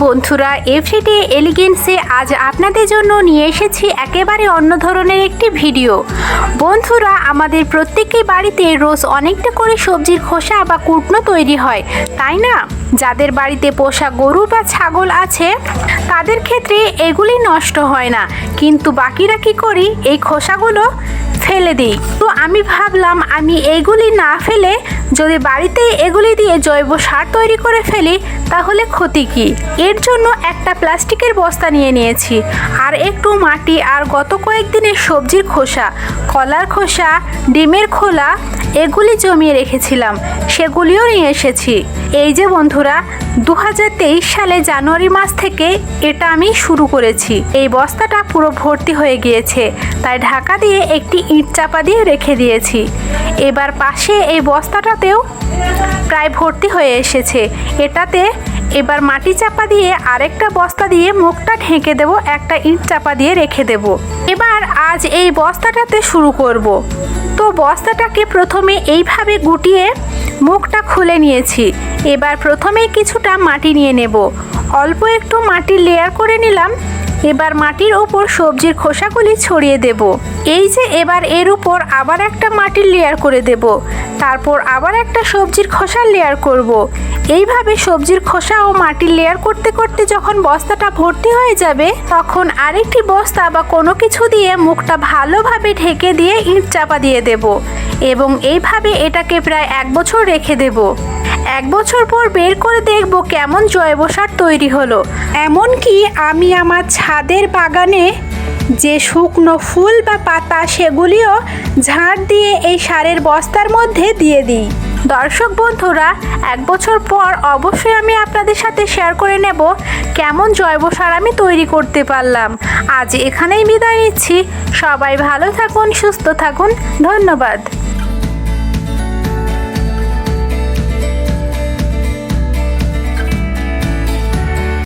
বন্ধুরা, এভরিডে এলিগেন্সে আজ আপনাদের জন্য নিয়ে এসেছি একেবারে অন্য ধরনের একটি ভিডিও। বন্ধুরা, আমাদের প্রত্যেকের বাড়িতে রোজ অনেকটা করে সবজির খোসা বা কুটনো তৈরি হয়, তাই না? যাদের বাড়িতে পোষা গরু বা ছাগল আছে তাদের ক্ষেত্রে এগুলি নষ্ট হয় না, কিন্তু বাকিরা কি করি, এই খোসাগুলো ফেলে দিই। তো আমি ভাবলাম আমি এইগুলি না ফেলে যদি বাড়িতে এগুলি দিয়ে জৈব সার তৈরি করে ফেলি তাহলে ক্ষতি কি। এর জন্য একটা প্লাস্টিকের বস্তা নিয়ে নিয়েছি, আর একটু মাটি, আর গত কয়েকদিনের সবজির খোসা, কলার খোসা, ডিমের খোলা এগুলি জমিয়ে রেখেছিলাম, সেগুলিও নিয়ে এসেছি। এই যে বন্ধুরা, 2023 সালে জানুয়ারি মাস থেকে এটা আমি শুরু করেছি। এই বস্তাটা পুরো ভর্তি হয়ে গিয়েছে, তাই ঢাকা দিয়ে একটি ইট চাপা দিয়ে রেখে দিয়েছি। এবার পাশে এই বস্তাটাতেও প্রায় ভর্তি হয়ে এসেছে, এটাতে এবার মাটি চাপা দিয়ে আরেকটা বস্তা দিয়ে মুখটা ঢেকে দেব, একটা ইট চাপা দিয়ে রেখে দেব। এবার আজ এই বস্তাটাতে শুরু করব। তো বস্তাটাকে প্রথমে এইভাবে গুটিয়ে মুখটা খুলে নিয়েছি। এবার প্রথমে কিছুটা মাটি নিয়ে নেব, অল্প একটু মাটির লেয়ার করে নিলাম। এবার মাটির ওপর সবজির খোসাগুলি ছড়িয়ে দেব। এই যে এবার এর উপর আবার একটা মাটির লেয়ার করে দেব, তারপর আবার একটা সবজির খোসার লেয়ার করব। এইভাবে সবজির খোসা ও মাটির লেয়ার করতে করতে যখন বস্তাটা ভর্তি হয়ে যাবে, তখন আরেকটি বস্তা বা কোনো কিছু দিয়ে মুখটা ভালোভাবে ঢেকে দিয়ে ইট চাপা দিয়ে দেব, এবং এইভাবে এটাকে প্রায় 1 বছর রেখে দেব। 1 বছর পর বের করে দেখব কেমন জৈব সার তৈরি হলো। এমনকি আমি আমার ছাদের বাগানে যে শুকনো ফুল বা পাতা সেগুলিও ঝাড় দিয়ে এই সারের বস্তার মধ্যে দিয়ে দিই। দর্শক বন্ধুরা, 1 বছর পর অবশ্যই আমি আপনাদের সাথে শেয়ার করে নেব কেমন জৈব সার আমি তৈরি করতে পারলাম। আজ এখানেই বিদায় নিচ্ছি। সবাই ভালো থাকুন, সুস্থ থাকুন, ধন্যবাদ।